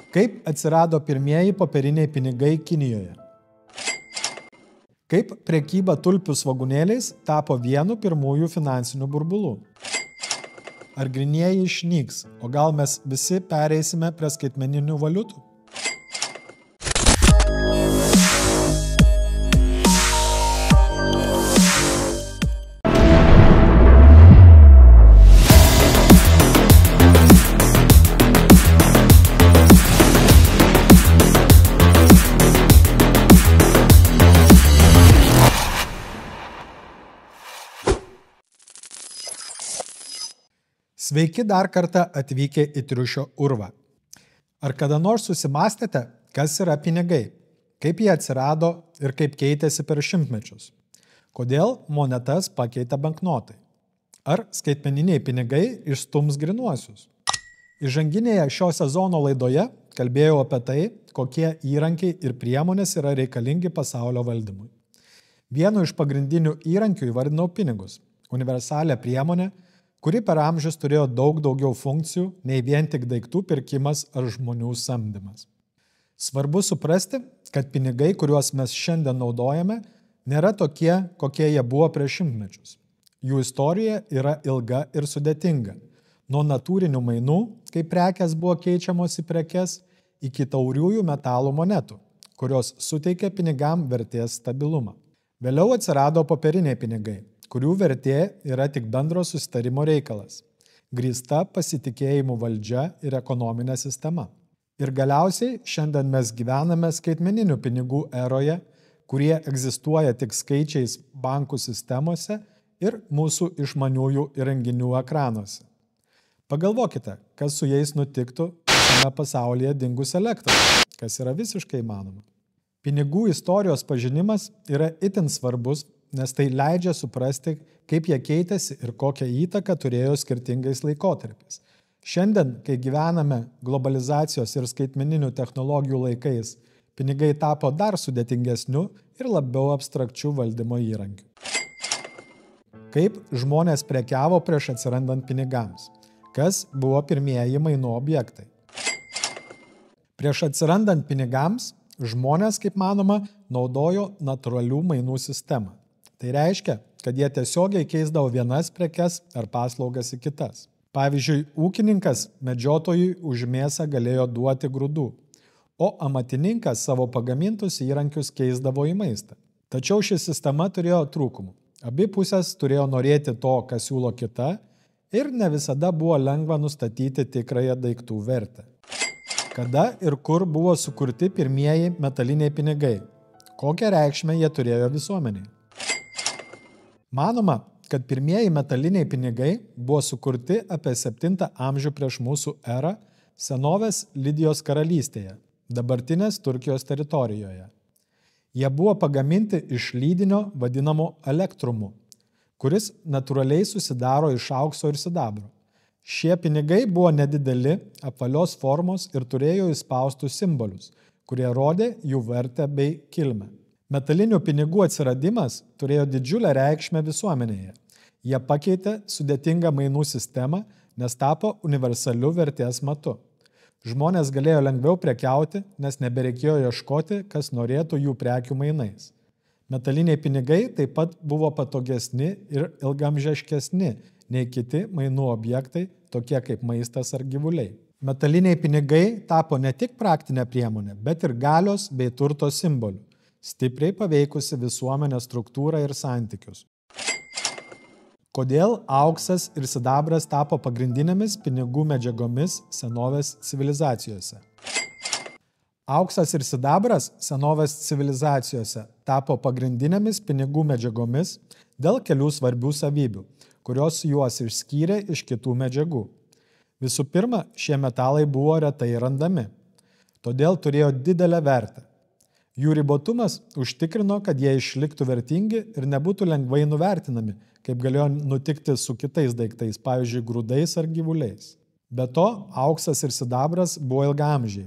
Kaip atsirado pirmieji popieriniai pinigai Kinijoje? Kaip prekyba tulpių svogūnėliais tapo vienu pirmųjų finansinių burbulų? Ar grynieji išnyks, o gal mes visi pereisime prie skaitmeninių valiutų? Sveiki dar kartą atvykę į triušio urvą. Ar kada nors susimąstėte, kas yra pinigai, kaip jie atsirado ir kaip keitėsi per šimtmečius? Kodėl monetas pakeitė banknotai? Ar skaitmeniniai pinigai išstums grynuosius? Įžanginėje šio sezono laidoje kalbėjau apie tai, kokie įrankiai ir priemonės yra reikalingi pasaulio valdymui. Vienu iš pagrindinių įrankių įvardinau pinigus, universalią priemonę, kuri per amžius turėjo daug daugiau funkcijų nei vien tik daiktų pirkimas ar žmonių samdymas. Svarbu suprasti, kad pinigai, kuriuos mes šiandien naudojame, nėra tokie, kokie jie buvo prieš šimtmečius. Jų istorija yra ilga ir sudėtinga. Nuo natūrinių mainų, kai prekės buvo keičiamos į prekes, iki tauriųjų metalų monetų, kurios suteikė pinigam vertės stabilumą. Vėliau atsirado popieriniai pinigai, kurių vertė yra tik bendro susitarimo reikalas, grįsta pasitikėjimu valdžia ir ekonominė sistema. Ir galiausiai šiandien mes gyvename skaitmeninių pinigų eroje, kurie egzistuoja tik skaičiais bankų sistemose ir mūsų išmaniųjų įrenginių ekranuose. Pagalvokite, kas su jais nutiktų visame pasaulyje dingus elektrą, kas yra visiškai įmanoma. Pinigų istorijos pažinimas yra itin svarbus, nes tai leidžia suprasti, kaip jie keitėsi ir kokią įtaką turėjo skirtingais laikotarpiais. Šiandien, kai gyvename globalizacijos ir skaitmeninių technologijų laikais, pinigai tapo dar sudėtingesniu ir labiau abstrakčiu valdymo įrankiu. Kaip žmonės prekiavo prieš atsirandant pinigams? Kas buvo pirmieji mainų objektai? Prieš atsirandant pinigams, žmonės, kaip manoma, naudojo natūralių mainų sistemą. Tai reiškia, kad jie tiesiogiai keisdavo vienas prekes ar paslaugas į kitas. Pavyzdžiui, ūkininkas medžiotojui už mėsą galėjo duoti grūdų, o amatininkas savo pagamintus įrankius keisdavo į maistą. Tačiau ši sistema turėjo trūkumų. Abi pusės turėjo norėti to, ką siūlo kita, ir ne visada buvo lengva nustatyti tikrąją daiktų vertę. Kada ir kur buvo sukurti pirmieji metaliniai pinigai? Kokią reikšmę jie turėjo visuomeniai? Manoma, kad pirmieji metaliniai pinigai buvo sukurti apie 7 amžių prieš mūsų erą senovės Lidijos karalystėje, dabartinės Turkijos teritorijoje. Jie buvo pagaminti iš lydinio vadinamo elektrumu, kuris natūraliai susidaro iš aukso ir sidabro. Šie pinigai buvo nedideli, apvalios formos ir turėjo įspaustus simbolius, kurie rodė jų vertę bei kilmę. Metalinių pinigų atsiradimas turėjo didžiulę reikšmę visuomenėje. Jie pakeitė sudėtingą mainų sistemą, nes tapo universaliu vertės matu. Žmonės galėjo lengviau prekiauti, nes nebereikėjo ieškoti, kas norėtų jų prekių mainais. Metaliniai pinigai taip pat buvo patogesni ir ilgamžiškesni nei kiti mainų objektai, tokie kaip maistas ar gyvuliai. Metaliniai pinigai tapo ne tik praktinė priemonė, bet ir galios bei turto simboliu, stipriai paveikusi visuomenės struktūrą ir santykius. Kodėl auksas ir sidabras tapo pagrindinėmis pinigų medžiagomis senovės civilizacijose? Auksas ir sidabras senovės civilizacijose tapo pagrindinėmis pinigų medžiagomis dėl kelių svarbių savybių, kurios juos išskyrė iš kitų medžiagų. Visų pirma, šie metalai buvo retai randami, todėl turėjo didelę vertę. Jų ribotumas užtikrino, kad jie išliktų vertingi ir nebūtų lengvai nuvertinami, kaip galėjo nutikti su kitais daiktais, pavyzdžiui, grūdais ar gyvuliais. Be to, auksas ir sidabras buvo ilgaamžiai.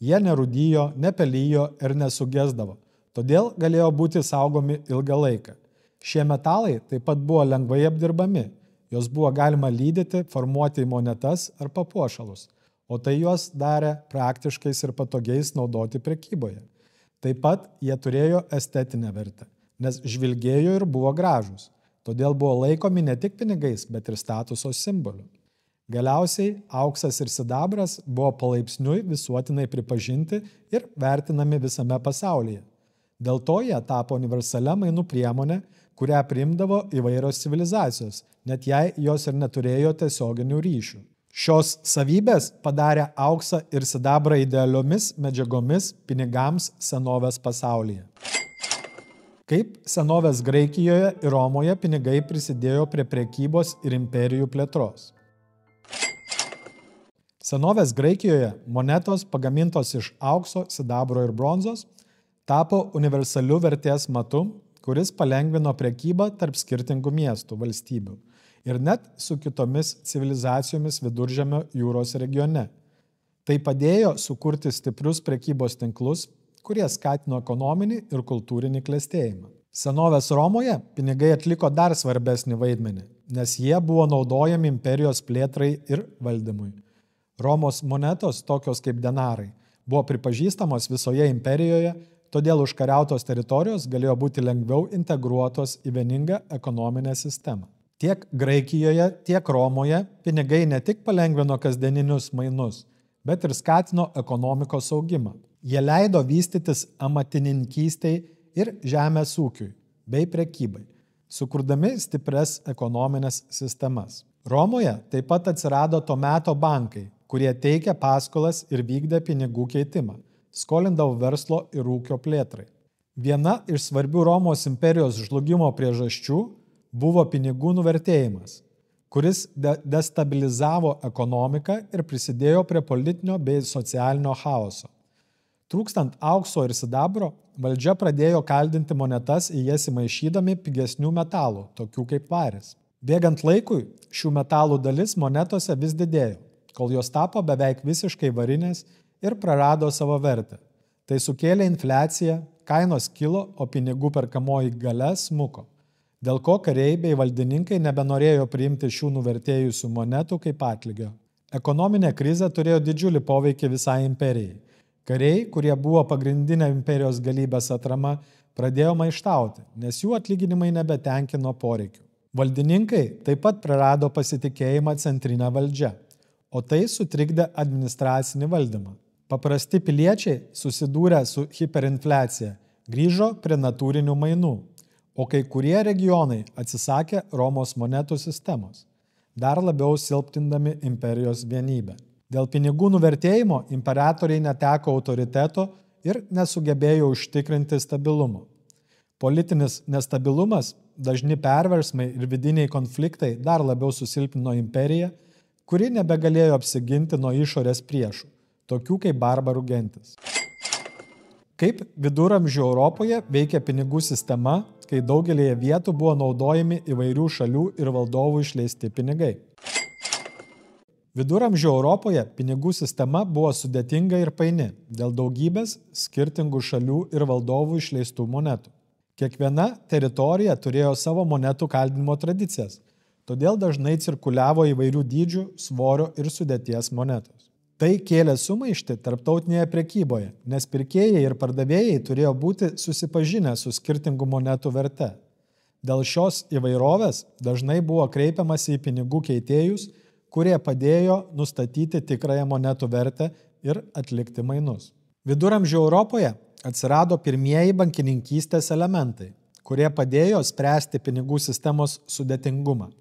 Jie nerūdijo, nepelijo ir nesugesdavo, todėl galėjo būti saugomi ilgą laiką. Šie metalai taip pat buvo lengvai apdirbami, jos buvo galima lydyti, formuoti į monetas ar papuošalus, o tai juos darė praktiškais ir patogiais naudoti prekyboje. Taip pat jie turėjo estetinę vertę, nes žvilgėjo ir buvo gražūs, todėl buvo laikomi ne tik pinigais, bet ir statuso simboliu. Galiausiai auksas ir sidabras buvo palaipsniui visuotinai pripažinti ir vertinami visame pasaulyje. Dėl to jie tapo universalia mainų priemonė, kurią priimdavo įvairios civilizacijos, net jei jos ir neturėjo tiesioginių ryšių. Šios savybės padarė auksą ir sidabrą idealiomis medžiagomis pinigams senovės pasaulyje. Kaip senovės Graikijoje ir Romoje pinigai prisidėjo prie prekybos ir imperijų plėtros. Senovės Graikijoje monetos pagamintos iš aukso, sidabro ir bronzos tapo universaliu vertės matu, kuris palengvino prekybą tarp skirtingų miestų, valstybių ir net su kitomis civilizacijomis Viduržemio jūros regione. Tai padėjo sukurti stiprius prekybos tinklus, kurie skatino ekonominį ir kultūrinį klestėjimą. Senovės Romoje pinigai atliko dar svarbesnį vaidmenį, nes jie buvo naudojami imperijos plėtrai ir valdymui. Romos monetos, tokios kaip denarai, buvo pripažįstamos visoje imperijoje, todėl užkariautos teritorijos galėjo būti lengviau integruotos į vieningą ekonominę sistemą. Tiek Graikijoje, tiek Romoje pinigai ne tik palengvino kasdieninius mainus, bet ir skatino ekonomikos augimą. Jie leido vystytis amatininkystei ir žemės ūkiui bei prekybai, sukurdami stipres ekonominės sistemas. Romoje taip pat atsirado to meto bankai, kurie teikė paskolas ir vykdė pinigų keitimą, skolindavo verslo ir ūkio plėtrai. Viena iš svarbių Romos imperijos žlugimo priežasčių buvo pinigų nuvertėjimas, kuris destabilizavo ekonomiką ir prisidėjo prie politinio bei socialinio chaoso. Trūkstant aukso ir sidabro, valdžia pradėjo kaldinti monetas į jas įmaišydami pigesnių metalų, tokių kaip varis. Bėgant laikui, šių metalų dalis monetose vis didėjo, kol jos tapo beveik visiškai varinės ir prarado savo vertę. Tai sukėlė infliaciją, kainos kilo, o pinigų perkamoji galia smuko, dėl ko kariai bei valdininkai nebenorėjo priimti šių nuvertėjusių monetų kaip atlygio. Ekonominė krizė turėjo didžiulį poveikį visai imperijai. Kariai, kurie buvo pagrindinė imperijos galybės atrama, pradėjo maištauti, nes jų atlyginimai nebetenkino poreikių. Valdininkai taip pat prarado pasitikėjimą centrinę valdžią, o tai sutrikdė administracinį valdymą. Paprasti piliečiai, susidūrę su hiperinfliacija, grįžo prie natūrinių mainų, o kai kurie regionai atsisakė Romos monetų sistemos, dar labiau silpnindami imperijos vienybę. Dėl pinigų nuvertėjimo imperatoriai neteko autoriteto ir nesugebėjo užtikrinti stabilumo. Politinis nestabilumas, dažni perversmai ir vidiniai konfliktai dar labiau susilpnino imperiją, kuri nebegalėjo apsiginti nuo išorės priešų, tokių kaip barbarų gentis. Kaip viduramžių Europoje veikia pinigų sistema, kai daugelėje vietų buvo naudojami įvairių šalių ir valdovų išleisti pinigai. Viduramžių Europoje pinigų sistema buvo sudėtinga ir paini dėl daugybės skirtingų šalių ir valdovų išleistų monetų. Kiekviena teritorija turėjo savo monetų kaldinimo tradicijas, todėl dažnai cirkuliavo įvairių dydžių, svorio ir sudėties monetos. Tai kėlė sumaištį tarptautinėje prekyboje, nes pirkėjai ir pardavėjai turėjo būti susipažinę su skirtingų monetų verte. Dėl šios įvairovės dažnai buvo kreipiamasi į pinigų keitėjus, kurie padėjo nustatyti tikrąją monetų vertę ir atlikti mainus. Viduramžių Europoje atsirado pirmieji bankininkystės elementai, kurie padėjo spręsti pinigų sistemos sudėtingumą.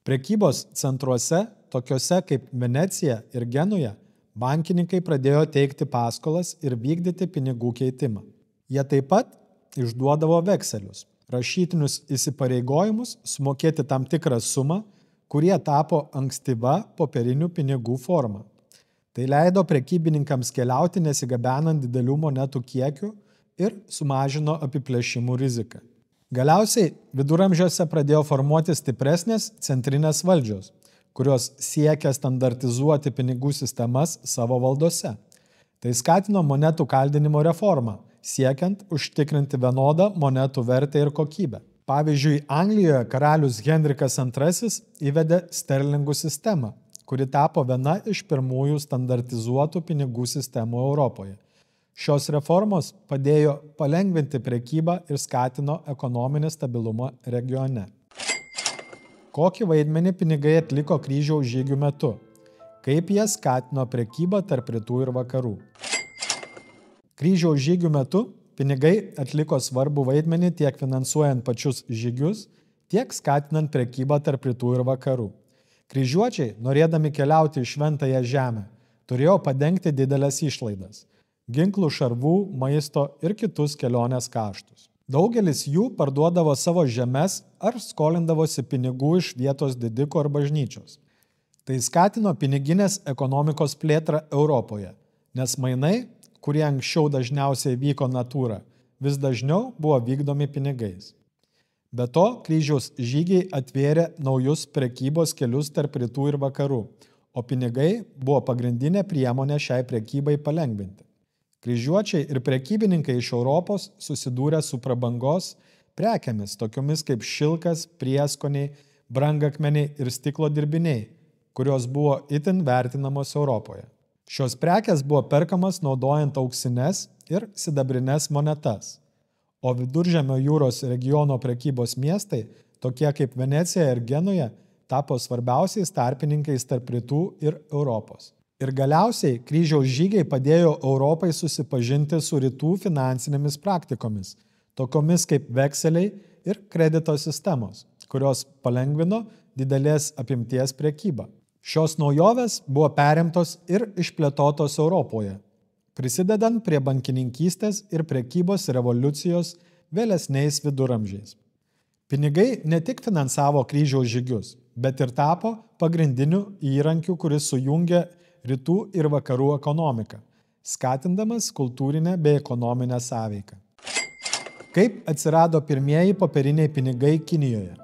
Prekybos centruose, tokiuose kaip Venecija ir Genuja, bankininkai pradėjo teikti paskolas ir vykdyti pinigų keitimą. Jie taip pat išduodavo vekselius, rašytinius įsipareigojimus sumokėti tam tikrą sumą, kurie tapo ankstyva popierinių pinigų forma. Tai leido prekybininkams keliauti nesigabenant didelių monetų kiekių ir sumažino apiplėšimų riziką. Galiausiai viduramžiuose pradėjo formuoti stipresnės centrinės valdžios, kurios siekia standartizuoti pinigų sistemas savo valdose. Tai skatino monetų kaldinimo reformą, siekiant užtikrinti vienodą monetų vertę ir kokybę. Pavyzdžiui, Anglijoje karalius Henrikas II įvedė sterlingų sistemą, kuri tapo viena iš pirmųjų standartizuotų pinigų sistemų Europoje. Šios reformos padėjo palengvinti prekybą ir skatino ekonominį stabilumą regione. Kokį vaidmenį pinigai atliko kryžiaus žygių metu? Kaip jie skatino prekybą tarp rytų ir vakarų? Kryžiaus žygių metu pinigai atliko svarbų vaidmenį tiek finansuojant pačius žygius, tiek skatinant prekybą tarp rytų ir vakarų. Kryžiuočiai, norėdami keliauti į Šventąją žemę, turėjo padengti didelės išlaidas – ginklų, šarvų, maisto ir kitus kelionės kaštus. Daugelis jų parduodavo savo žemes ar skolindavosi pinigų iš vietos didikų ar bažnyčios. Tai skatino piniginės ekonomikos plėtrą Europoje, nes mainai, kurie anksčiau dažniausiai vyko natūra, vis dažniau buvo vykdomi pinigais. Be to, kryžiaus žygiai atvėrė naujus prekybos kelius tarp rytų ir vakarų, o pinigai buvo pagrindinė priemonė šiai prekybai palengvinti. Kryžiuočiai ir prekybininkai iš Europos susidūrė su prabangos prekėmis, tokiomis kaip šilkas, prieskoniai, brangakmeniai ir stiklo dirbiniai, kurios buvo itin vertinamos Europoje. Šios prekės buvo perkamas naudojant auksines ir sidabrines monetas, o Viduržemio jūros regiono prekybos miestai, tokie kaip Venecija ir Genuja, tapo svarbiausiais tarpininkais tarp rytų ir Europos. Ir galiausiai kryžiaus žygiai padėjo Europai susipažinti su rytų finansinėmis praktikomis, tokiomis kaip vekseliai ir kredito sistemos, kurios palengvino didelės apimties prekybą. Šios naujovės buvo perimtos ir išplėtotos Europoje, prisidedant prie bankininkystės ir prekybos revoliucijos vėlesniais viduramžiais. Pinigai ne tik finansavo kryžiaus žygius, bet ir tapo pagrindiniu įrankiu, kuris sujungia rytų ir vakarų ekonomiką, skatindamas kultūrinę bei ekonominę sąveiką. Kaip atsirado pirmieji popieriniai pinigai Kinijoje?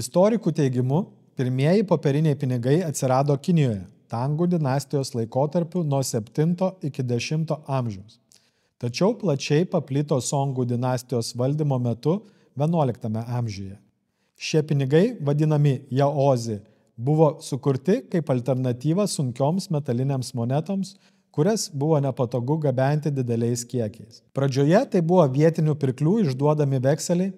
Istorikų teigimu, pirmieji popieriniai pinigai atsirado Kinijoje, Tangų dinastijos laikotarpiu nuo 7 iki 10 amžiaus. Tačiau plačiai paplito Songų dinastijos valdymo metu 11 amžiuje. Šie pinigai, vadinami jaozi, buvo sukurti kaip alternatyva sunkioms metaliniams monetoms, kurias buvo nepatogu gabenti dideliais kiekiais. Pradžioje tai buvo vietinių pirklių išduodami vekseliai,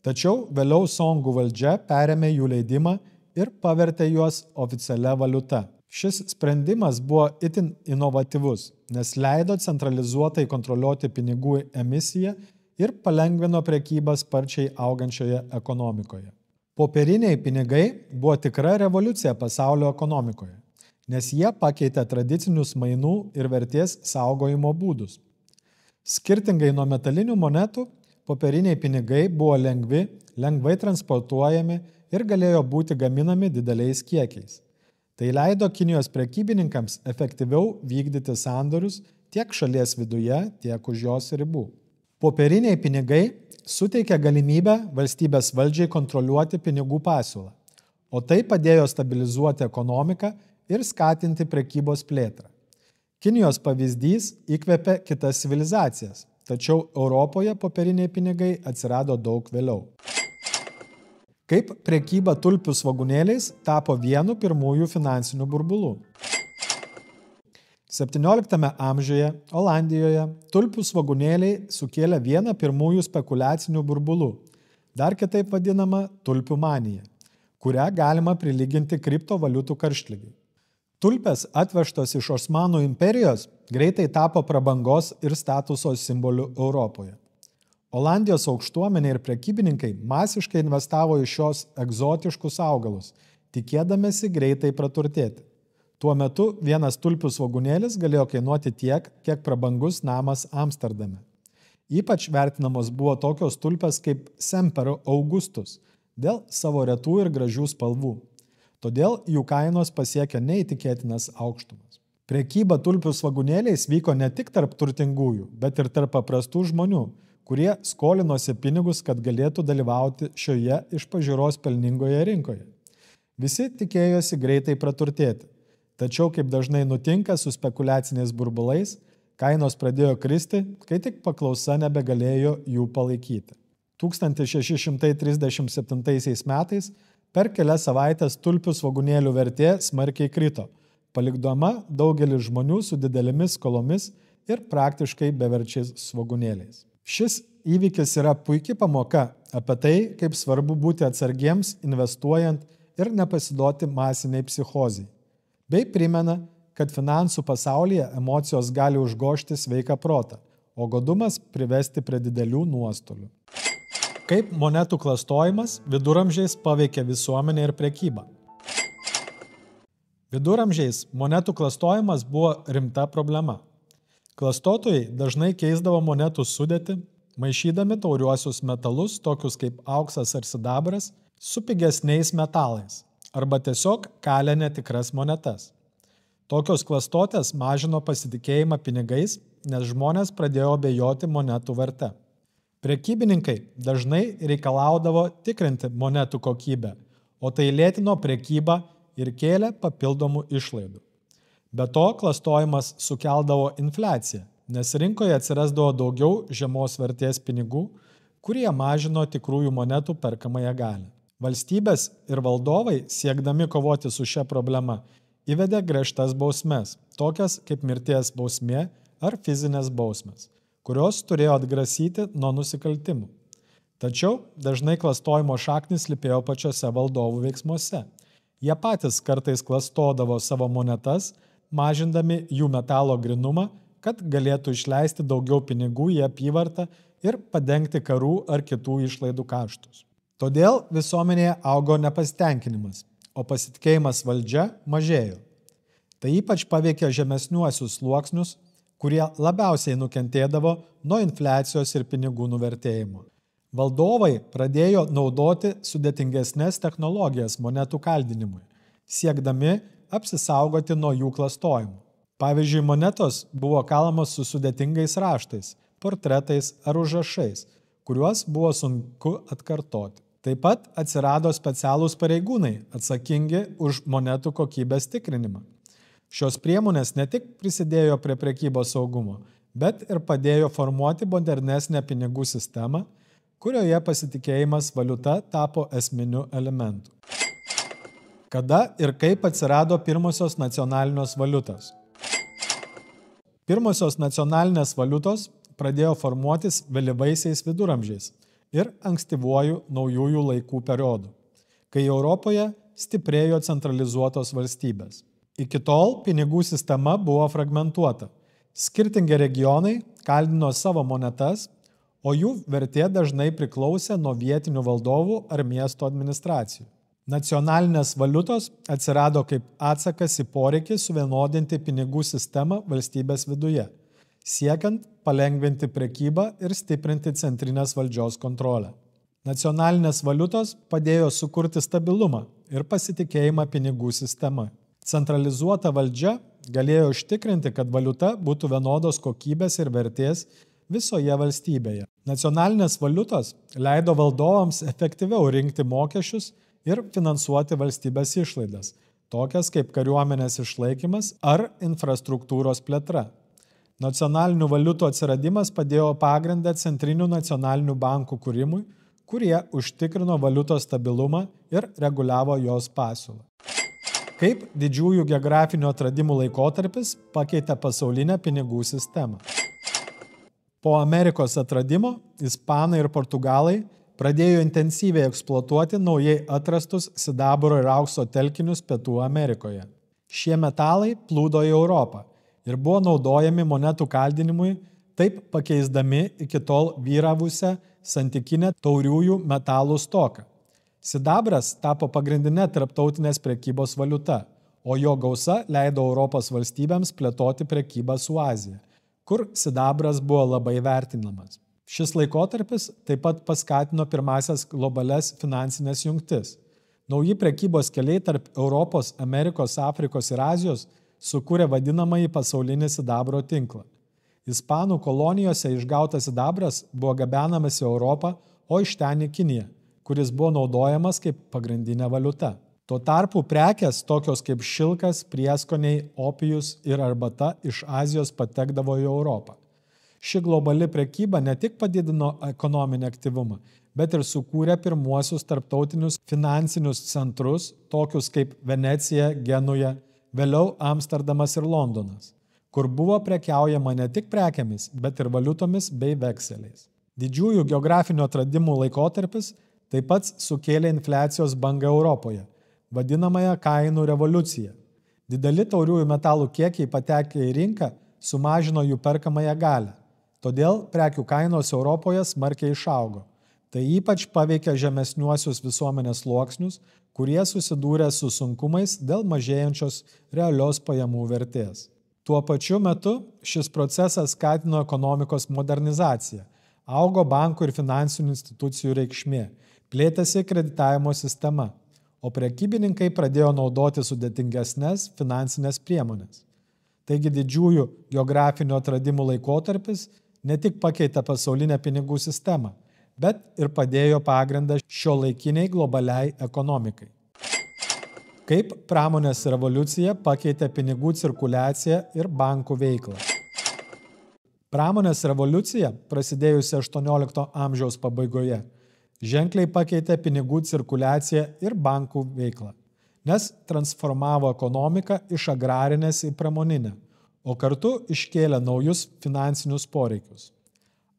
tačiau vėliau Songų valdžia perėmė jų leidimą ir pavertė juos oficialia valiuta. Šis sprendimas buvo itin inovatyvus, nes leido centralizuotai kontroliuoti pinigų emisiją ir palengvino prekybą sparčiai augančioje ekonomikoje. Popieriniai pinigai buvo tikra revoliucija pasaulio ekonomikoje, nes jie pakeitė tradicinius mainų ir vertės saugojimo būdus. Skirtingai nuo metalinių monetų, popieriniai pinigai buvo lengvi, lengvai transportuojami ir galėjo būti gaminami dideliais kiekiais. Tai leido Kinijos prekybininkams efektyviau vykdyti sandorius tiek šalies viduje, tiek už jos ribų. Popieriniai pinigai suteikia galimybę valstybės valdžiai kontroliuoti pinigų pasiūlą, o tai padėjo stabilizuoti ekonomiką ir skatinti prekybos plėtrą. Kinijos pavyzdys įkvėpė kitas civilizacijas, tačiau Europoje popieriniai pinigai atsirado daug vėliau. Kaip prekyba tulpių svogūnėliais tapo vienu pirmųjų finansinių burbulų. 17 amžiuje Olandijoje tulpių svogūnėliai sukėlė vieną pirmųjų spekuliacinių burbulų, dar kitaip vadinama tulpių manija, kurią galima prilyginti kriptovaliutų karštligiui. Tulpės atvežtos iš Osmanų imperijos greitai tapo prabangos ir statuso simboliu Europoje. Olandijos aukštuomenė ir prekybininkai masiškai investavo į šios egzotiškus augalus, tikėdamėsi greitai praturtėti. Tuo metu vienas tulpių svogūnėlis galėjo kainuoti tiek, kiek prabangus namas Amsterdame. Ypač vertinamos buvo tokios tulpės kaip Semper Augustus dėl savo retų ir gražių spalvų. Todėl jų kainos pasiekė neįtikėtinas aukštumas. Prekyba tulpių svogūnėliais vyko ne tik tarp turtingųjų, bet ir tarp paprastų žmonių, kurie skolinosi pinigus, kad galėtų dalyvauti šioje iš pažiūros pelningoje rinkoje. Visi tikėjosi greitai praturtėti, tačiau, kaip dažnai nutinka su spekuliaciniais burbulais, kainos pradėjo kristi, kai tik paklausa nebegalėjo jų palaikyti. 1637 metais Per kelias savaitės tulpių svogūnėlių vertė smarkiai krito, palikdama daugelį žmonių su didelėmis skolomis ir praktiškai beverčiais svogūnėliais. Šis įvykis yra puikia pamoka apie tai, kaip svarbu būti atsargiems, investuojant ir nepasiduoti masiniai psichozei, bei primena, kad finansų pasaulyje emocijos gali užgožti sveiką protą, o godumas privesti prie didelių nuostolių. Kaip monetų klastojimas viduramžiais paveikė visuomenę ir prekybą. Viduramžiais monetų klastojimas buvo rimta problema. Klastotojai dažnai keisdavo monetų sudėtį, maišydami tauriuosius metalus, tokius kaip auksas ar sidabras, su pigesniais metalais, arba tiesiog kalė netikras monetas. Tokios klastotės mažino pasitikėjimą pinigais, nes žmonės pradėjo abejoti monetų verte. Prekybininkai dažnai reikalaudavo tikrinti monetų kokybę, o tai lėtino prekybą ir kėlė papildomų išlaidų. Be to, klastojimas sukeldavo infliaciją, nes rinkoje atsirasdavo daugiau žemos vertės pinigų, kurie mažino tikrųjų monetų perkamąją galią. Valstybės ir valdovai, siekdami kovoti su šia problema, įvedė griežtas bausmes, tokias kaip mirties bausmė ar fizinės bausmės, kurios turėjo atgrasyti nuo nusikaltimų. Tačiau dažnai klastojimo šaknis slypėjo pačiose valdovų veiksmuose. Jie patys kartais klastodavo savo monetas, mažindami jų metalo grynumą, kad galėtų išleisti daugiau pinigų į apyvartą ir padengti karų ar kitų išlaidų kaštus. Todėl visuomenėje augo nepasitenkinimas, o pasitikėjimas valdžia mažėjo. Tai ypač paveikė žemesniuosius sluoksnius, kurie labiausiai nukentėdavo nuo infliacijos ir pinigų nuvertėjimo. Valdovai pradėjo naudoti sudėtingesnės technologijas monetų kaldinimui, siekdami apsisaugoti nuo jų klastojimų. Pavyzdžiui, monetos buvo kalamos su sudėtingais raštais, portretais ar užrašais, kuriuos buvo sunku atkartoti. Taip pat atsirado specialūs pareigūnai atsakingi už monetų kokybės tikrinimą. Šios priemonės ne tik prisidėjo prie prekybos saugumo, bet ir padėjo formuoti modernesnę pinigų sistemą, kurioje pasitikėjimas valiuta tapo esminiu elementu. Kada ir kaip atsirado pirmosios nacionalinės valiutos? Pirmosios nacionalinės valiutos pradėjo formuotis vėlyvaisiais viduramžiais ir ankstyvuoju naujųjų laikų periodu, kai Europoje stiprėjo centralizuotos valstybės. Iki tol pinigų sistema buvo fragmentuota. Skirtingi regionai kaldino savo monetas, o jų vertė dažnai priklausė nuo vietinių valdovų ar miesto administracijų. Nacionalinės valiutos atsirado kaip atsakas į poreikį suvienodinti pinigų sistemą valstybės viduje, siekiant palengvinti prekybą ir stiprinti centrinės valdžios kontrolę. Nacionalinės valiutos padėjo sukurti stabilumą ir pasitikėjimą pinigų sistema. Centralizuota valdžia galėjo užtikrinti, kad valiuta būtų vienodos kokybės ir vertės visoje valstybėje. Nacionalinės valiutos leido valdovams efektyviau rinkti mokesčius ir finansuoti valstybės išlaidas, tokias kaip kariuomenės išlaikymas ar infrastruktūros plėtra. Nacionalinių valiutų atsiradimas padėjo pagrindą centrinių nacionalinių bankų kūrimui, kurie užtikrino valiutos stabilumą ir reguliavo jos pasiūlą. Kaip didžiųjų geografinių atradimų laikotarpis pakeitė pasaulinę pinigų sistemą. Po Amerikos atradimo ispanai ir portugalai pradėjo intensyviai eksploatuoti naujai atrastus sidabro ir aukso telkinius Pietų Amerikoje. Šie metalai plūdo į Europą ir buvo naudojami monetų kaldinimui, taip pakeisdami iki tol vyravusią santykinę tauriųjų metalų stoką. Sidabras tapo pagrindinė tarptautinės prekybos valiuta, o jo gausa leido Europos valstybėms plėtoti prekybą su Azija, kur sidabras buvo labai vertinamas. Šis laikotarpis taip pat paskatino pirmasias globalias finansinės jungtis. Nauji prekybos keliai tarp Europos, Amerikos, Afrikos ir Azijos sukūrė vadinamąjį pasaulinį sidabro tinklą. Ispanų kolonijose išgautas sidabras buvo gabenamas į Europą, o iš ten į Kiniją, kuris buvo naudojamas kaip pagrindinė valiuta. Tuo tarpu prekės, tokios kaip šilkas, prieskoniai, opijus ir arbata iš Azijos patekdavo į Europą. Ši globali prekyba ne tik padidino ekonominį aktyvumą, bet ir sukūrė pirmuosius tarptautinius finansinius centrus, tokius kaip Venecija, Genuja, vėliau Amsterdamas ir Londonas, kur buvo prekiaujama ne tik prekiamis, bet ir valiutomis bei vekseliais. Didžiųjų geografinių atradimų laikotarpis taip pat sukėlė infliacijos bangą Europoje, vadinamąją kainų revoliuciją. Dideli tauriųjų metalų kiekiai patekę į rinką sumažino jų perkamąją galią, todėl prekių kainos Europoje smarkiai išaugo. Tai ypač paveikė žemesniuosius visuomenės sluoksnius, kurie susidūrė su sunkumais dėl mažėjančios realios pajamų vertės. Tuo pačiu metu šis procesas skatino ekonomikos modernizaciją, augo bankų ir finansinių institucijų reikšmė, plėtėsi kreditavimo sistema, o prekybininkai pradėjo naudoti sudėtingesnės finansinės priemonės. Taigi didžiųjų geografinių atradimų laikotarpis ne tik pakeitė pasaulinę pinigų sistemą, bet ir padėjo pagrindą šiuolaikiniai globaliai ekonomikai. Kaip pramonės revoliucija pakeitė pinigų cirkuliaciją ir bankų veiklą. Pramonės revoliucija, prasidėjusi 18 amžiaus pabaigoje, ženkliai pakeitė pinigų cirkuliaciją ir bankų veiklą, nes transformavo ekonomiką iš agrarinės į pramoninę, o kartu iškėlė naujus finansinius poreikius.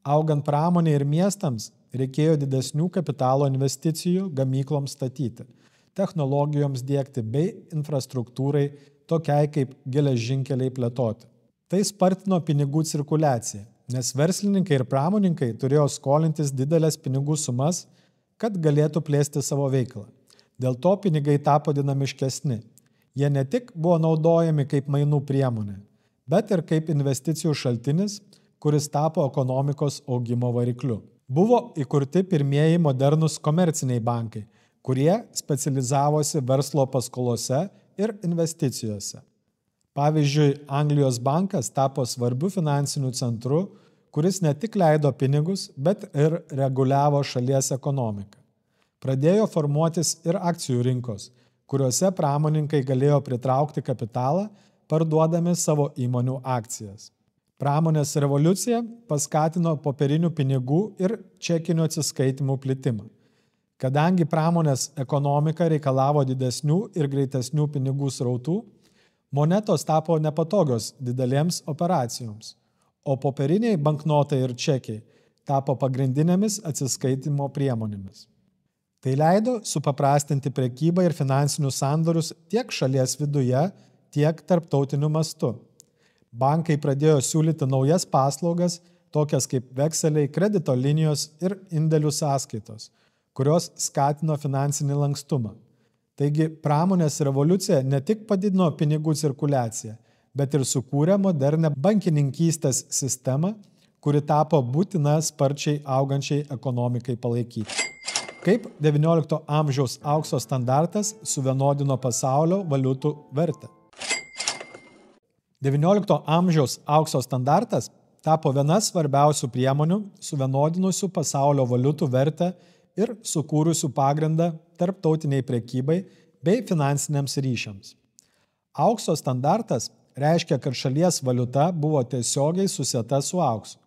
Augant pramonei ir miestams reikėjo didesnių kapitalo investicijų gamykloms statyti, technologijoms diegti bei infrastruktūrai tokiai kaip geležinkeliai plėtoti. Tai spartino pinigų cirkuliaciją, nes verslininkai ir pramoninkai turėjo skolintis didelės pinigų sumas, kad galėtų plėsti savo veiklą. Dėl to pinigai tapo dinamiškesni. Jie ne tik buvo naudojami kaip mainų priemonė, bet ir kaip investicijų šaltinis, kuris tapo ekonomikos augimo varikliu. Buvo įkurti pirmieji modernūs komerciniai bankai, kurie specializavosi verslo paskolose ir investicijose. Pavyzdžiui, Anglijos bankas tapo svarbiu finansiniu centru, kuris ne tik leido pinigus, bet ir reguliavo šalies ekonomiką. Pradėjo formuotis ir akcijų rinkos, kuriuose pramoninkai galėjo pritraukti kapitalą, parduodami savo įmonių akcijas. Pramonės revoliucija paskatino popierinių pinigų ir čekinių atsiskaitimų plitimą. Kadangi pramonės ekonomika reikalavo didesnių ir greitesnių pinigų srautų, monetos tapo nepatogios didelėms operacijoms, o popieriniai banknotai ir čekiai tapo pagrindinėmis atsiskaitimo priemonėmis. Tai leido supaprastinti prekybą ir finansinius sandorius tiek šalies viduje, tiek tarptautiniu mastu. Bankai pradėjo siūlyti naujas paslaugas, tokias kaip vekseliai, kredito linijos ir indėlių sąskaitos, kurios skatino finansinį lankstumą. Taigi pramonės revoliucija ne tik padidino pinigų cirkuliaciją, bet ir sukūrė modernę bankininkystės sistemą, kuri tapo būtina sparčiai augančiai ekonomikai palaikyti. Kaip XIX amžiaus aukso standartas suvienodino pasaulio valiutų vertę. XIX amžiaus aukso standartas tapo viena svarbiausių priemonių suvienodinusių pasaulio valiutų vertę ir sukūrusių pagrindą tarptautiniai prekybai bei finansiniams ryšiams. Aukso standartas reiškia, kad šalies valiuta buvo tiesiogiai susieta su auksu.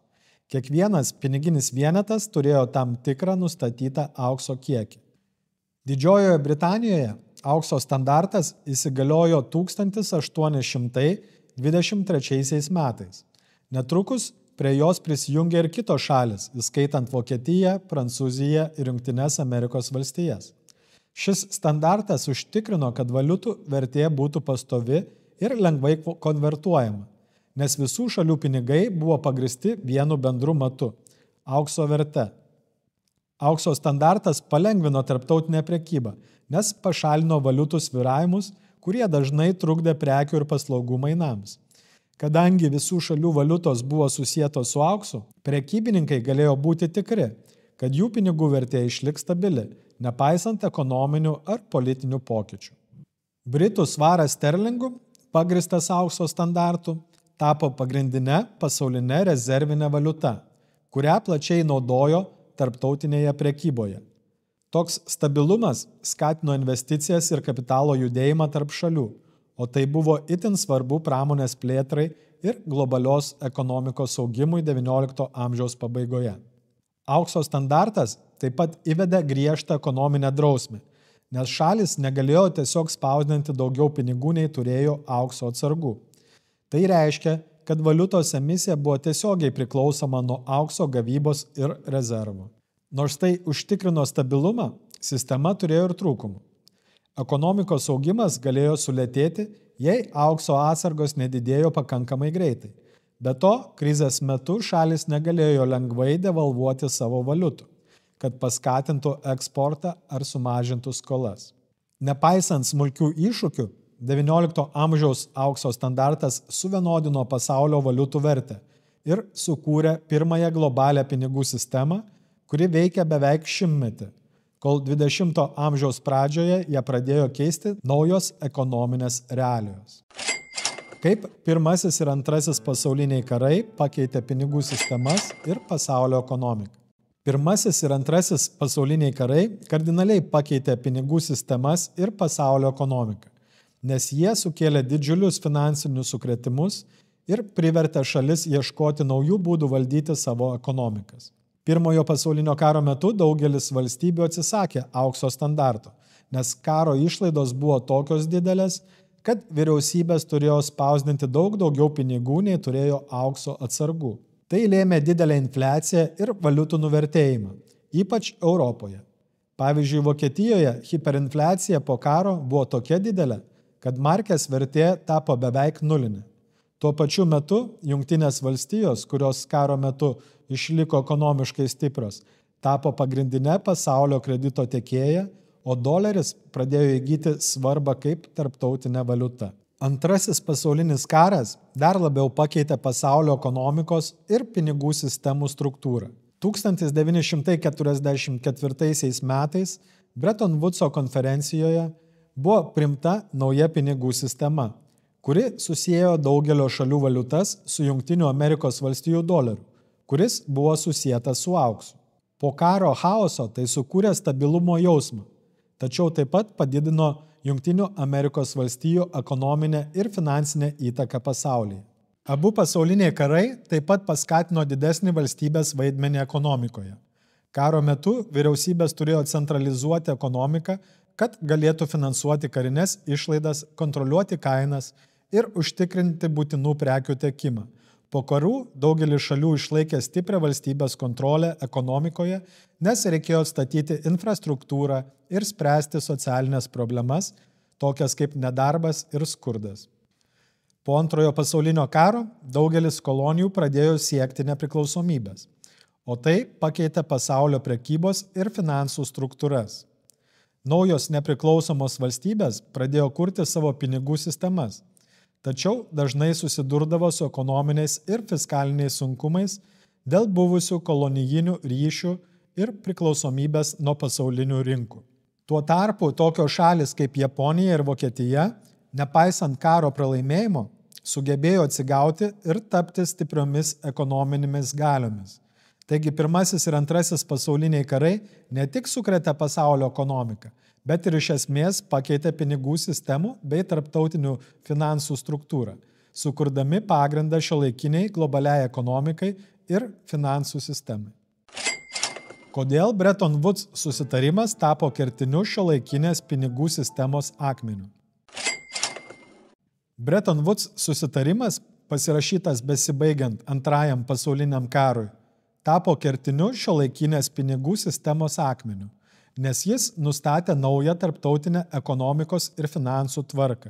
Kiekvienas piniginis vienetas turėjo tam tikrą nustatytą aukso kiekį. Didžiojoje Britanijoje aukso standartas įsigaliojo 1823 metais. Netrukus prie jos prisijungė ir kitos šalis, įskaitant Vokietiją, Prancūziją ir Jungtines Amerikos valstijas. Šis standartas užtikrino, kad valiutų vertė būtų pastovi ir lengvai konvertuojama, nes visų šalių pinigai buvo pagristi vienu bendru matu – aukso verte. Aukso standartas palengvino tarptautinę prekybą, nes pašalino valiutų svyravimus, kurie dažnai trukdė prekių ir paslaugų mainams. Kadangi visų šalių valiutos buvo susietos su auksu, prekybininkai galėjo būti tikri, kad jų pinigų vertė išliks stabili, nepaisant ekonominių ar politinių pokyčių. Britų svaras sterlingų, pagristas aukso standartu, tapo pagrindinė pasaulinė rezervinė valiuta, kurią plačiai naudojo tarptautinėje prekyboje. Toks stabilumas skatino investicijas ir kapitalo judėjimą tarp šalių, o tai buvo itin svarbu pramonės plėtrai ir globalios ekonomikos augimui XIX amžiaus pabaigoje. Aukso standartas taip pat įvedė griežtą ekonominę drausmę, nes šalis negalėjo tiesiog spausdinti daugiau pinigų nei turėjo aukso atsargų. Tai reiškia, kad valiutos emisija buvo tiesiogiai priklausoma nuo aukso gavybos ir rezervų. Nors tai užtikrino stabilumą, sistema turėjo ir trūkumų. Ekonomikos augimas galėjo sulėtėti, jei aukso atsargos nedidėjo pakankamai greitai. Be to, krizės metu šalis negalėjo lengvai devalvuoti savo valiutų, kad paskatintų eksportą ar sumažintų skolas. Nepaisant smulkių iššūkių, XIX amžiaus aukso standartas suvienodino pasaulio valiutų vertę ir sukūrė pirmąją globalią pinigų sistemą, kuri veikia beveik šimtmetį, kol XX amžiaus pradžioje ją pradėjo keisti naujos ekonominės realijos. Kaip Pirmasis ir Antrasis pasauliniai karai pakeitė pinigų sistemas ir pasaulio ekonomiką. Pirmasis ir Antrasis pasauliniai karai kardinaliai pakeitė pinigų sistemas ir pasaulio ekonomiką, nes jie sukėlė didžiulius finansinius sukrėtimus ir privertė šalis ieškoti naujų būdų valdyti savo ekonomikas. Pirmojo pasaulinio karo metu daugelis valstybių atsisakė aukso standarto, nes karo išlaidos buvo tokios didelės, kad vyriausybės turėjo spausdinti daug daugiau pinigų, nei turėjo aukso atsargų. Tai lėmė didelę infliaciją ir valiutų nuvertėjimą, ypač Europoje. Pavyzdžiui, Vokietijoje hiperinfliacija po karo buvo tokia didelė, kad markės vertė tapo beveik nulinė. Tuo pačiu metu Jungtinės valstijos, kurios karo metu išliko ekonomiškai stiprios, tapo pagrindinė pasaulio kredito tiekėja, o doleris pradėjo įgyti svarbą kaip tarptautinė valiuta. Antrasis pasaulinis karas dar labiau pakeitė pasaulio ekonomikos ir pinigų sistemų struktūrą. 1944 metais Bretton Woodso konferencijoje buvo priimta nauja pinigų sistema, kuri susiejo daugelio šalių valiutas su Jungtinių Amerikos valstijų doleriu, kuris buvo susietas su auksu. Po karo chaoso tai sukūrė stabilumo jausmą, tačiau taip pat padidino Jungtinių Amerikos valstijų ekonominę ir finansinę įtaką pasaulyje. Abu pasauliniai karai taip pat paskatino didesnį valstybės vaidmenį ekonomikoje. Karo metu vyriausybės turėjo centralizuoti ekonomiką, kad galėtų finansuoti karinės išlaidas, kontroliuoti kainas ir užtikrinti būtinų prekių tiekimą. Po karų daugelis šalių išlaikė stiprią valstybės kontrolę ekonomikoje, nes reikėjo atstatyti infrastruktūrą ir spręsti socialinės problemas, tokias kaip nedarbas ir skurdas. Po Antrojo pasaulinio karo daugelis kolonijų pradėjo siekti nepriklausomybės, o tai pakeitė pasaulio prekybos ir finansų struktūras. Naujos nepriklausomos valstybės pradėjo kurti savo pinigų sistemas, tačiau dažnai susidurdavo su ekonominiais ir fiskaliniais sunkumais dėl buvusių kolonijinių ryšių ir priklausomybės nuo pasaulinių rinkų. Tuo tarpu tokios šalis kaip Japonija ir Vokietija, nepaisant karo pralaimėjimo, sugebėjo atsigauti ir tapti stipriomis ekonominėmis galiomis. Taigi Pirmasis ir Antrasis pasauliniai karai ne tik sukrėtė pasaulio ekonomiką, bet ir iš esmės pakeitė pinigų sistemų bei tarptautinių finansų struktūrą, sukurdami pagrindą šiuolaikiniai globaliai ekonomikai ir finansų sistemai. Kodėl Bretton Woods susitarimas tapo kertiniu šiuolaikinės pinigų sistemos akmeniu? Bretton Woods susitarimas, pasirašytas besibaigiant Antrajam pasauliniam karui, tapo kertiniu šiuolaikinės pinigų sistemos akmeniu, nes jis nustatė naują tarptautinę ekonomikos ir finansų tvarką.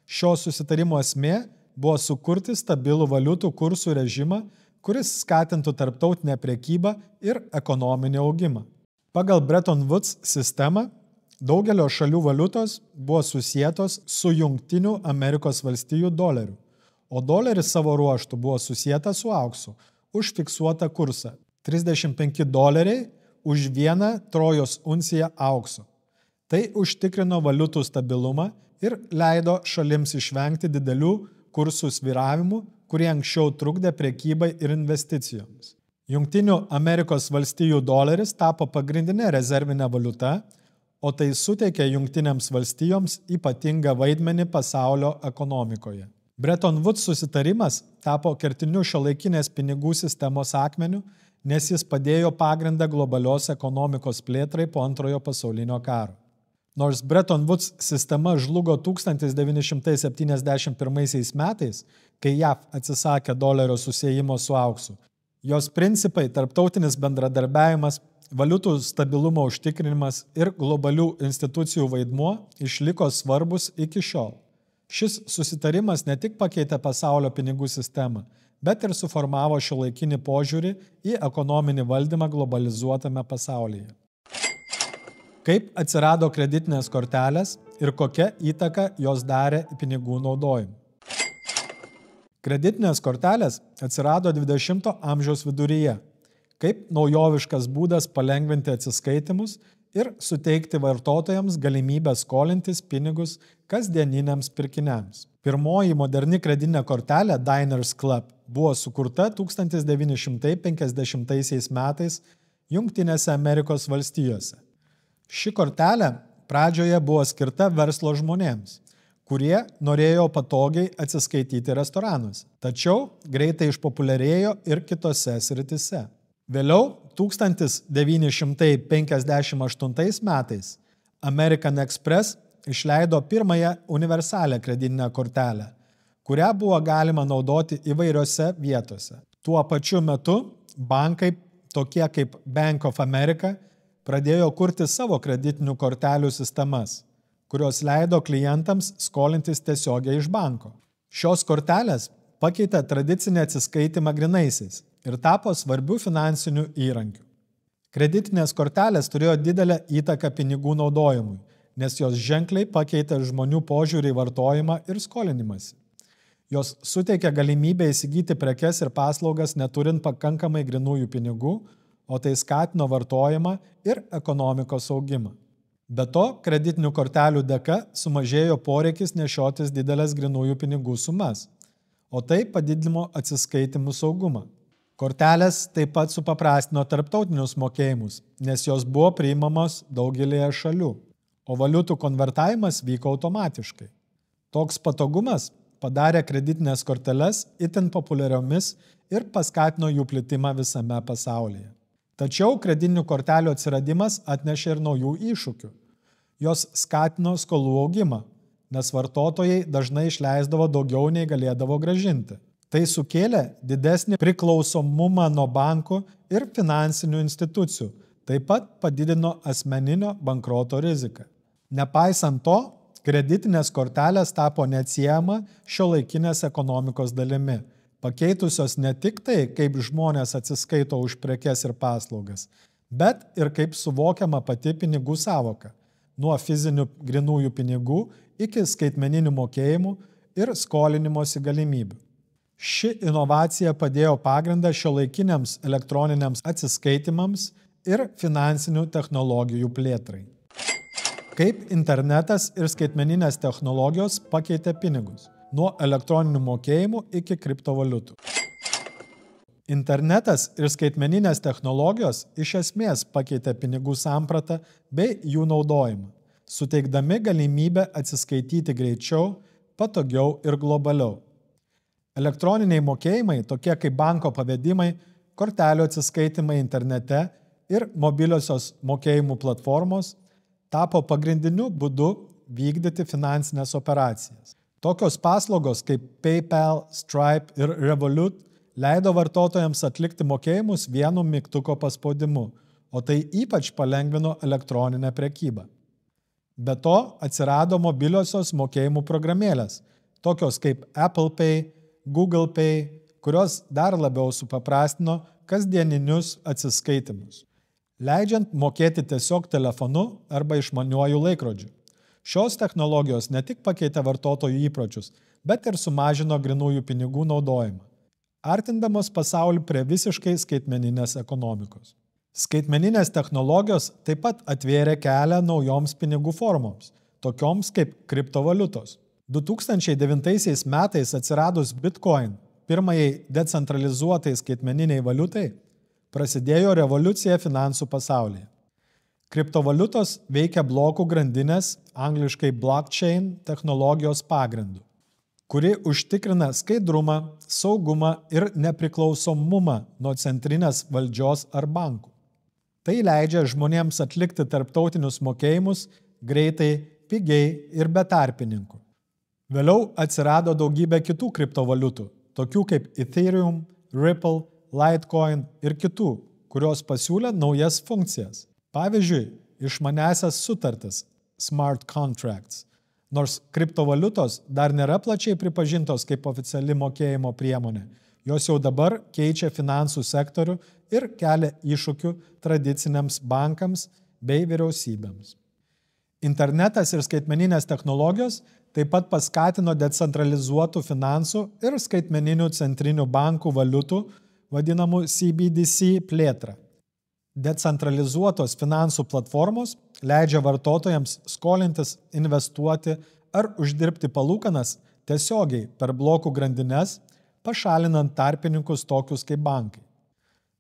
Šio susitarimo esmė buvo sukurti stabilų valiutų kursų režimą, kuris skatintų tarptautinę prekybą ir ekonominį augimą. Pagal Bretton Woods sistemą daugelio šalių valiutos buvo susietos su Jungtinių Amerikos valstijų doleriu, o doleris savo ruožtu buvo susietas su auksu už fiksuotą kursą – $35 už 1 trojos unciją aukso. Tai užtikrino valiutų stabilumą ir leido šalims išvengti didelių kursų svyravimų, kurie anksčiau trukdė prekybai ir investicijoms. Jungtinių Amerikos valstijų doleris tapo pagrindinė rezervinė valiuta, o tai suteikia Jungtinėms valstijoms ypatingą vaidmenį pasaulio ekonomikoje. Bretton Woods susitarimas tapo kertiniu šiuolaikinės pinigų sistemos akmeniu, nes jis padėjo pagrindą globalios ekonomikos plėtrai po Antrojo pasaulinio karo. Nors Bretton Woods sistema žlugo 1971 metais, kai JAV atsisakė dolerio susiejimo su auksu, jos principai, tarptautinis bendradarbiavimas, valiutų stabilumo užtikrinimas ir globalių institucijų vaidmuo išliko svarbus iki šiol. Šis susitarimas ne tik pakeitė pasaulio pinigų sistemą, bet ir suformavo šiuolaikinį požiūrį į ekonominį valdymą globalizuotame pasaulyje. Kaip atsirado kreditinės kortelės ir kokia įtaka jos darė pinigų naudojimui? Kreditinės kortelės atsirado 20 amžiaus viduryje, kaip naujoviškas būdas palengvinti atsiskaitimus ir suteikti vartotojams galimybę skolintis pinigus kasdieniniams pirkiniams. Pirmoji moderni kreditinė kortelė Diners Club buvo sukurta 1950 metais Jungtinėse Amerikos valstijose. Ši kortelė pradžioje buvo skirta verslo žmonėms, kurie norėjo patogiai atsiskaityti restoranuose, tačiau greitai išpopuliarėjo ir kitose sritise. Vėliau 1958 metais American Express išleido pirmąją universalią kreditinę kortelę, kurią buvo galima naudoti įvairiose vietose. Tuo pačiu metu bankai, tokie kaip Bank of America, pradėjo kurti savo kreditinių kortelių sistemas, kurios leido klientams skolintis tiesiogiai iš banko. Šios kortelės pakeitė tradicinį atsiskaitimą grynaisiais ir tapo svarbiu finansiniu įrankiu. Kreditinės kortelės turėjo didelę įtaką pinigų naudojimui, nes jos ženkliai pakeitė žmonių požiūrį į vartojimą ir skolinimąsi. Jos suteikė galimybę įsigyti prekes ir paslaugas neturint pakankamai grynųjų pinigų, o tai skatino vartojimą ir ekonomikos augimą. Be to, kreditinių kortelių dėka sumažėjo poreikis nešiotis didelės grynųjų pinigų sumas, o tai padidino atsiskaitimų saugumą. Kortelės taip pat supaprastino tarptautinius mokėjimus, nes jos buvo priimamos daugelėje šalių, o valiutų konvertavimas vyko automatiškai. Toks patogumas padarė kreditinės korteles itin populiariomis ir paskatino jų plitimą visame pasaulyje. Tačiau kreditinių kortelių atsiradimas atnešė ir naujų iššūkių. Jos skatino skolų augimą, nes vartotojai dažnai išleisdavo daugiau nei galėdavo grąžinti. Tai sukėlė didesnį priklausomumą nuo bankų ir finansinių institucijų, taip pat padidino asmeninio bankroto riziką. Nepaisant to, kreditinės kortelės tapo neatsiejama šiuolaikinės ekonomikos dalimi, pakeitusios ne tik tai, kaip žmonės atsiskaito už prekes ir paslaugas, bet ir kaip suvokiama pati pinigų sąvoka, nuo fizinių grynųjų pinigų iki skaitmeninių mokėjimų ir skolinimosi galimybių. Ši inovacija padėjo pagrindą šiuolaikiniams elektroniniams atsiskaitimams ir finansinių technologijų plėtrai. Kaip internetas ir skaitmeninės technologijos pakeitė pinigus, nuo elektroninių mokėjimų iki kriptovaliutų. Internetas ir skaitmeninės technologijos iš esmės pakeitė pinigų sampratą bei jų naudojimą, suteikdami galimybę atsiskaityti greičiau, patogiau ir globaliau. Elektroniniai mokėjimai, tokie kaip banko pavedimai, kortelių atsiskaitimai internete ir mobiliosios mokėjimų platformos, tapo pagrindiniu būdu vykdyti finansinės operacijas. Tokios paslaugos kaip PayPal, Stripe ir Revolut leido vartotojams atlikti mokėjimus vienu mygtuko paspaudimu, o tai ypač palengvino elektroninę prekybą. Be to atsirado mobiliosios mokėjimų programėlės, tokios kaip Apple Pay, Google Pay, kurios dar labiau supaprastino kasdieninius atsiskaitimus, leidžiant mokėti tiesiog telefonu arba išmaniuoju laikrodžiu. Šios technologijos ne tik pakeitė vartotojų įpročius, bet ir sumažino grynųjų pinigų naudojimą, artindamos pasaulį prie visiškai skaitmeninės ekonomikos. Skaitmeninės technologijos taip pat atvėrė kelią naujoms pinigų formoms, tokioms kaip kriptovaliutos. 2009 metais atsiradus Bitcoin, pirmajai decentralizuotai skaitmeniniai valiutai, prasidėjo revoliucija finansų pasaulyje. Kriptovaliutos veikia blokų grandinės, angliškai blockchain technologijos pagrindu, kuri užtikrina skaidrumą, saugumą ir nepriklausomumą nuo centrinės valdžios ar bankų. Tai leidžia žmonėms atlikti tarptautinius mokėjimus greitai, pigiai ir be tarpininkų. Vėliau atsirado daugybė kitų kriptovaliutų, tokių kaip Ethereum, Ripple, Litecoin ir kitų, kurios pasiūlė naujas funkcijas. Pavyzdžiui, išmaniąsias sutartis, smart contracts. Nors kriptovaliutos dar nėra plačiai pripažintos kaip oficiali mokėjimo priemonė, jos jau dabar keičia finansų sektorių ir kelia iššūkių tradiciniams bankams bei vyriausybėms. Internetas ir skaitmeninės technologijos taip pat paskatino decentralizuotų finansų ir skaitmeninių centrinių bankų valiutų, vadinamų CBDC plėtrą. Decentralizuotos finansų platformos leidžia vartotojams skolintis, investuoti ar uždirbti palūkanas tiesiogiai per blokų grandines, pašalinant tarpininkus tokius kaip bankai.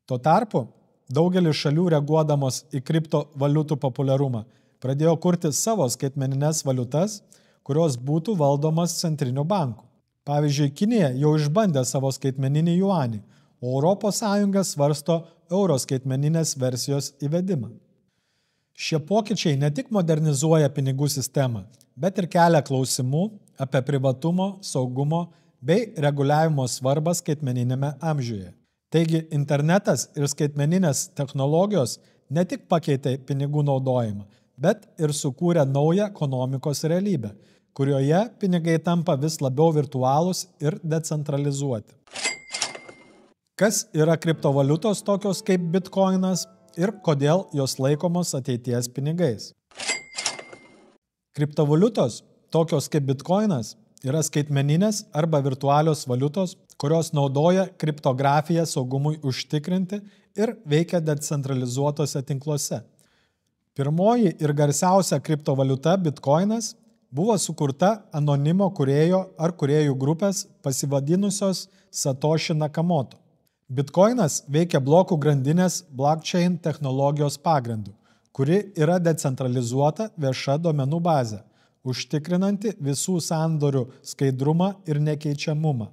Tuo tarpu, daugelis šalių reaguodamos į kriptovaliutų populiarumą pradėjo kurti savo skaitmenines valiutas, kurios būtų valdomas centrinių bankų. Pavyzdžiui, Kinija jau išbandė savo skaitmeninį juanį, o ES svarsto euro skaitmeninės versijos įvedimą. Šie pokyčiai ne tik modernizuoja pinigų sistemą, bet ir kelia klausimų apie privatumo, saugumo bei reguliavimo svarbą skaitmeninėme amžiuje. Taigi internetas ir skaitmeninės technologijos ne tik pakeitė pinigų naudojimą, bet ir sukūrė naują ekonomikos realybę, kurioje pinigai tampa vis labiau virtualūs ir decentralizuoti. Kas yra kriptovaliutos tokios kaip bitkoinas ir kodėl jos laikomos ateities pinigais? Kriptovaliutos, tokios kaip bitkoinas, yra skaitmeninės arba virtualios valiutos, kurios naudoja kriptografiją saugumui užtikrinti ir veikia decentralizuotose tinkluose. Pirmoji ir garsiausia kriptovaliuta bitkoinas buvo sukurta anonimo kūrėjo ar kūrėjų grupės pasivadinusios Satoshi Nakamoto. Bitkoinas veikia blokų grandinės blockchain technologijos pagrindu, kuri yra decentralizuota vieša duomenų bazė, užtikrinanti visų sandorių skaidrumą ir nekeičiamumą.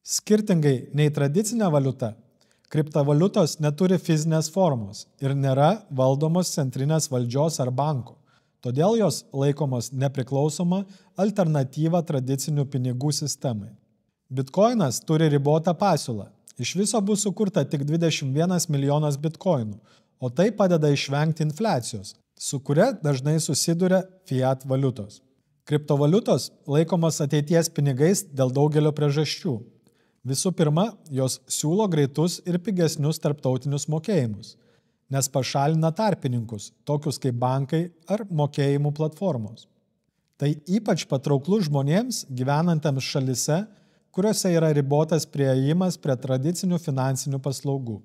Skirtingai nei tradicinė valiuta, kriptovaliutos neturi fizinės formos ir nėra valdomos centrinės valdžios ar banko, todėl jos laikomos nepriklausoma alternatyva tradicinių pinigų sistemai. Bitkoinas turi ribotą pasiūlą. Iš viso bus sukurta tik 21 milijonas bitkoinų, o tai padeda išvengti infliacijos, su kuria dažnai susiduria fiat valiutos. Kriptovaliutos laikomos ateities pinigais dėl daugelio priežasčių. Visų pirma, jos siūlo greitus ir pigesnius tarptautinius mokėjimus, nes pašalina tarpininkus, tokius kaip bankai ar mokėjimų platformos. Tai ypač patrauklu žmonėms gyvenantiems šalise, kuriuose yra ribotas priėjimas prie tradicinių finansinių paslaugų.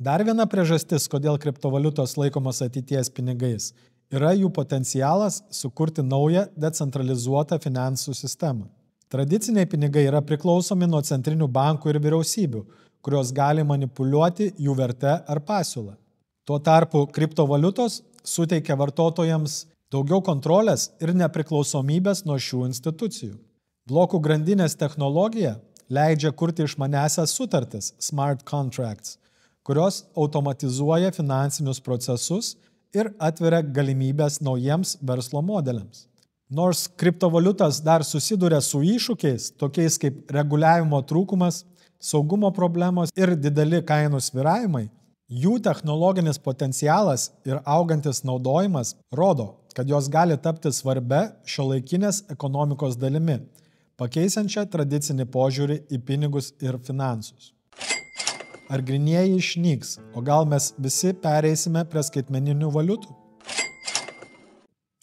Dar viena priežastis, kodėl kriptovaliutos laikomos ateities pinigais, yra jų potencialas sukurti naują decentralizuotą finansų sistemą. Tradiciniai pinigai yra priklausomi nuo centrinių bankų ir vyriausybių, kurios gali manipuliuoti jų verte ar pasiūlą. Tuo tarpu kriptovaliutos suteikia vartotojams daugiau kontrolės ir nepriklausomybės nuo šių institucijų. Blokų grandinės technologija leidžia kurti išmaniąsias sutartis, smart contracts, kurios automatizuoja finansinius procesus ir atveria galimybės naujiems verslo modeliams. Nors kriptovaliutos dar susiduria su iššūkiais, tokiais kaip reguliavimo trūkumas, saugumo problemos ir dideli kainų svyravimai, jų technologinis potencialas ir augantis naudojimas rodo, kad jos gali tapti svarbia šiuolaikinės ekonomikos dalimi, pakeisiančią tradicinį požiūrį į pinigus ir finansus. Ar grynieji išnyks, o gal mes visi pereisime prie skaitmeninių valiutų?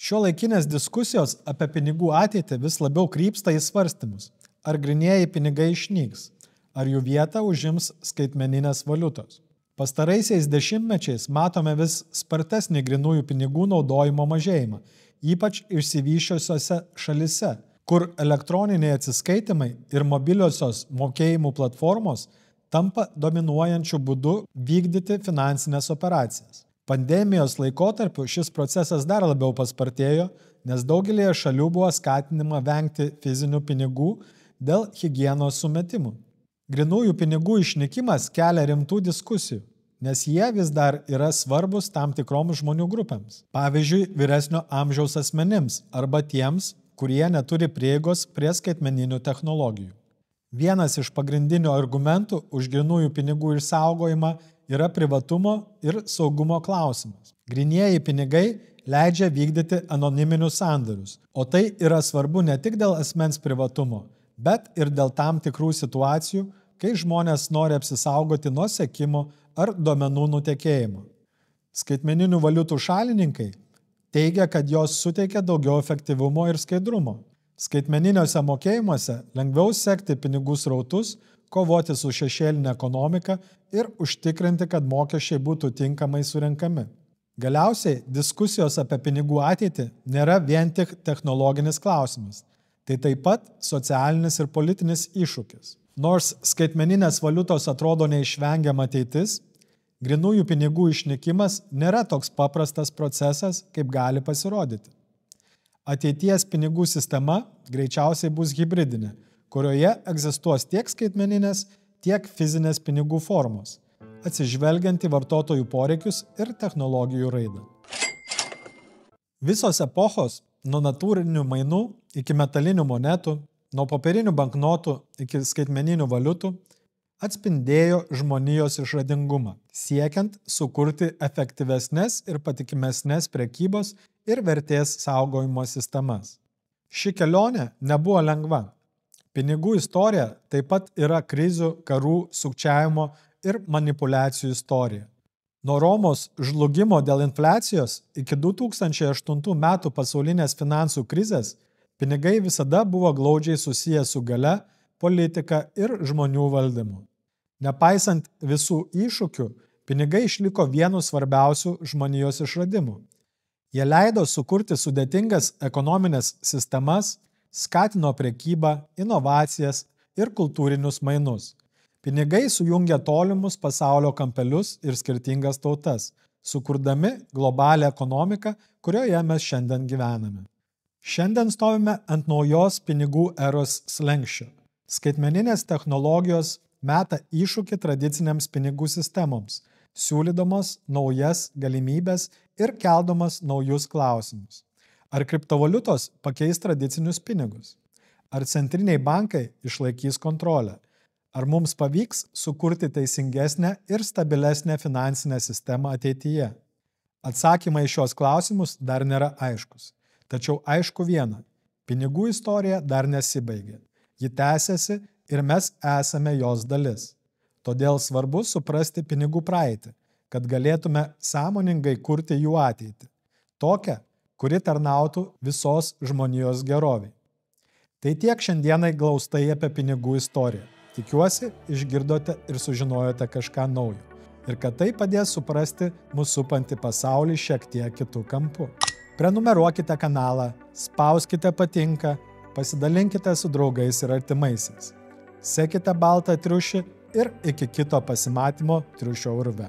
Šiuolaikinės diskusijos apie pinigų ateitį vis labiau krypsta į svarstymus. Ar grynieji pinigai išnyks? Ar jų vietą užims skaitmeninės valiutos? Pastaraisiais dešimtmečiais matome vis spartesnį grynųjų pinigų naudojimo mažėjimą, ypač išsivysčiusiose šalise, kur elektroniniai atsiskaitimai ir mobiliosios mokėjimų platformos tampa dominuojančiu būdu vykdyti finansinės operacijas. Pandemijos laikotarpiu šis procesas dar labiau paspartėjo, nes daugelėje šalių buvo skatinama vengti fizinių pinigų dėl higienos sumetimų. Grynųjų pinigų išnykimas kelia rimtų diskusijų, nes jie vis dar yra svarbus tam tikroms žmonių grupėms. Pavyzdžiui, vyresnio amžiaus asmenims arba tiems, kurie neturi prieigos prie skaitmeninių technologijų. Vienas iš pagrindinių argumentų už grynųjų pinigų išsaugojimą yra privatumo ir saugumo klausimas. Grynieji pinigai leidžia vykdyti anoniminius sandorius, o tai yra svarbu ne tik dėl asmens privatumo, bet ir dėl tam tikrų situacijų, kai žmonės nori apsisaugoti nuo sekimo ar duomenų nutekėjimo. Skaitmeninių valiutų šalininkai teigia, kad jos suteikia daugiau efektyvumo ir skaidrumo. Skaitmeniniuose mokėjimuose lengviau sekti pinigų srautus, kovoti su šešėlinė ekonomika ir užtikrinti, kad mokesčiai būtų tinkamai surenkami. Galiausiai, diskusijos apie pinigų ateitį nėra vien tik technologinis klausimas. Tai taip pat socialinis ir politinis iššūkis. Nors skaitmeninės valiutos atrodo neišvengiama ateitis, grynųjų pinigų išnykimas nėra toks paprastas procesas, kaip gali pasirodyti. Ateities pinigų sistema greičiausiai bus hibridinė, kurioje egzistuos tiek skaitmeninės, tiek fizinės pinigų formos, atsižvelgiant į vartotojų poreikius ir technologijų raidą. Visos epochos, nuo natūrinių mainų iki metalinių monetų, nuo popierinių banknotų iki skaitmeninių valiutų, atspindėjo žmonijos išradingumą, siekiant sukurti efektyvesnės ir patikimesnės prekybos ir vertės saugojimo sistemas. Ši kelionė nebuvo lengva. Pinigų istorija taip pat yra krizių, karų, sukčiavimo ir manipulacijų istorija. Nuo Romos žlugimo dėl infliacijos iki 2008 metų pasaulinės finansų krizės pinigai visada buvo glaudžiai susiję su galia, politika ir žmonių valdymu. Nepaisant visų iššūkių, pinigai išliko vienu svarbiausių žmonijos išradimų. Jie leido sukurti sudėtingas ekonominės sistemas, skatino prekybą, inovacijas ir kultūrinius mainus. Pinigai sujungia tolimus pasaulio kampelius ir skirtingas tautas, sukurdami globalią ekonomiką, kurioje mes šiandien gyvename. Šiandien stovime ant naujos pinigų eros slenksčio. Skaitmeninės technologijos meta iššūkį tradicinėms pinigų sistemoms, siūlydamos naujas galimybės ir keldamas naujus klausimus. Ar kriptovaliutos pakeis tradicinius pinigus? Ar centriniai bankai išlaikys kontrolę? Ar mums pavyks sukurti teisingesnę ir stabilesnę finansinę sistemą ateityje? Atsakymai į šios klausimus dar nėra aiškus. Tačiau aišku viena – pinigų istorija dar nesibaigė. Ji tęsiasi ir mes esame jos dalis. Todėl svarbu suprasti pinigų praeitį, kad galėtume sąmoningai kurti jų ateitį. Tokią, kuri tarnautų visos žmonijos geroviai. Tai tiek šiandienai glaustai apie pinigų istoriją. Tikiuosi, išgirdote ir sužinojote kažką naujo. Ir kad tai padės suprasti mūsų supantį pasaulį šiek tiek kitų kampų. Prenumeruokite kanalą, spauskite patinka, pasidalinkite su draugais ir artimaisiais. Sekite baltą triušį ir iki kito pasimatymo triušio urve.